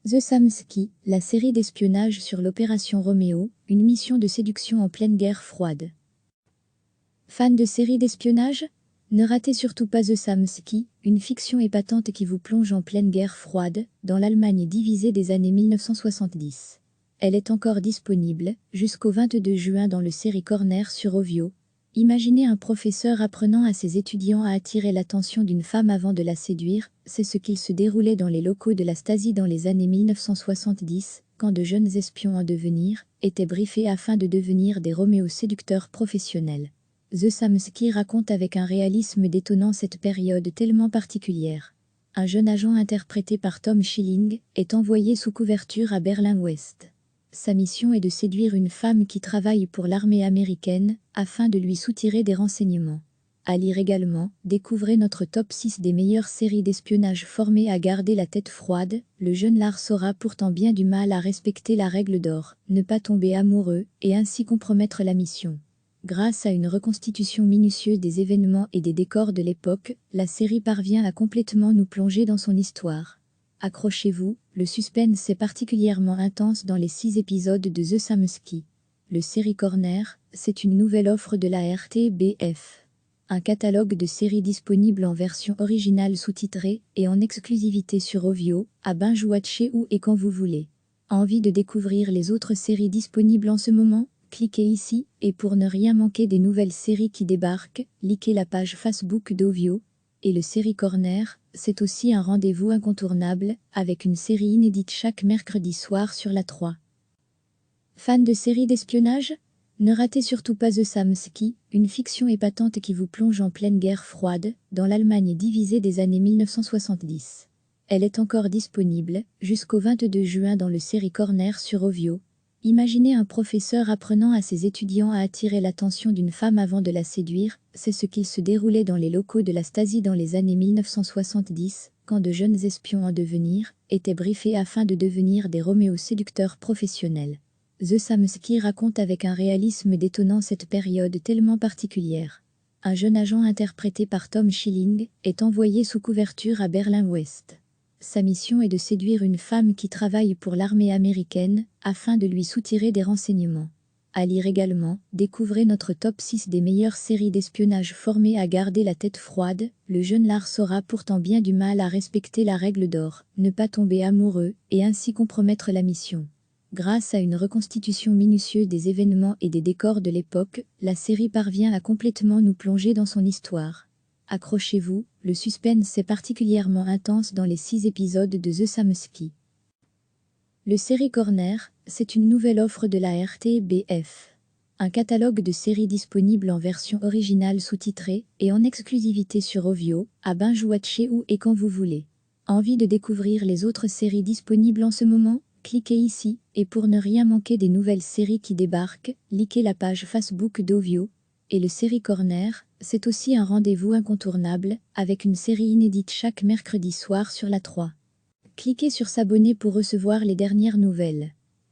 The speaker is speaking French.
The Samsky, la série d'espionnage sur l'opération Roméo, une mission de séduction en pleine guerre froide. Fan de séries d'espionnage? Ne ratez surtout pas The Samsky, une fiction épatante qui vous plonge en pleine guerre froide, dans l'Allemagne divisée des années 1970. Elle est encore disponible, jusqu'au 22 juin dans le série Corner sur Ovio. Imaginez un professeur apprenant à ses étudiants à attirer l'attention d'une femme avant de la séduire, c'est ce qu'il se déroulait dans les locaux de la Stasi dans les années 1970, quand de jeunes espions en devenir étaient briefés afin de devenir des Roméo séducteurs professionnels. The Samsky raconte avec un réalisme détonnant cette période tellement particulière. Un jeune agent interprété par Tom Schilling est envoyé sous couverture à Berlin-Ouest. Sa mission est de séduire une femme qui travaille pour l'armée américaine, afin de lui soutirer des renseignements. À lire également, découvrez notre top 6 des meilleures séries d'espionnage formées à garder la tête froide. Le jeune Lars aura pourtant bien du mal à respecter la règle d'or, ne pas tomber amoureux, et ainsi compromettre la mission. Grâce à une reconstitution minutieuse des événements et des décors de l'époque, la série parvient à complètement nous plonger dans son histoire. Accrochez-vous, le suspense est particulièrement intense dans les 6 épisodes de The Samsky. Le série Corner, c'est une nouvelle offre de la RTBF. Un catalogue de séries disponible en version originale sous-titrée et en exclusivité sur Ovio, à binge-watcher où et quand vous voulez. Envie de découvrir les autres séries disponibles en ce moment? Cliquez ici, et pour ne rien manquer des nouvelles séries qui débarquent, likez la page Facebook d'Ovio. Et le série Corner, c'est aussi un rendez-vous incontournable, avec une série inédite chaque mercredi soir sur la 3. Fan de séries d'espionnage? Ne ratez surtout pas The Samsky, une fiction épatante qui vous plonge en pleine guerre froide, dans l'Allemagne divisée des années 1970. Elle est encore disponible, jusqu'au 22 juin dans le série Corner sur Ovio. Imaginez un professeur apprenant à ses étudiants à attirer l'attention d'une femme avant de la séduire, c'est ce qu'il se déroulait dans les locaux de la Stasi dans les années 1970, quand de jeunes espions en devenir étaient briefés afin de devenir des Roméo séducteurs professionnels. The Samsky raconte avec un réalisme détonnant cette période tellement particulière. Un jeune agent interprété par Tom Schilling est envoyé sous couverture à Berlin-Ouest. Sa mission est de séduire une femme qui travaille pour l'armée américaine, afin de lui soutirer des renseignements. À lire également, découvrez notre top 6 des meilleures séries d'espionnage formées à garder la tête froide. Le jeune Lars aura pourtant bien du mal à respecter la règle d'or, ne pas tomber amoureux, et ainsi compromettre la mission. Grâce à une reconstitution minutieuse des événements et des décors de l'époque, la série parvient à complètement nous plonger dans son histoire. Accrochez-vous, le suspense est particulièrement intense dans les 6 épisodes de The Samsky. Le série Corner, c'est une nouvelle offre de la RTBF. Un catalogue de séries disponible en version originale sous-titrée et en exclusivité sur Ovio, à binge-watcher où et quand vous voulez. Envie de découvrir les autres séries disponibles en ce moment? Cliquez ici, et pour ne rien manquer des nouvelles séries qui débarquent, likez la page Facebook d'Ovio. Et le série Corner, c'est aussi un rendez-vous incontournable, avec une série inédite chaque mercredi soir sur la 3. Cliquez sur s'abonner pour recevoir les dernières nouvelles.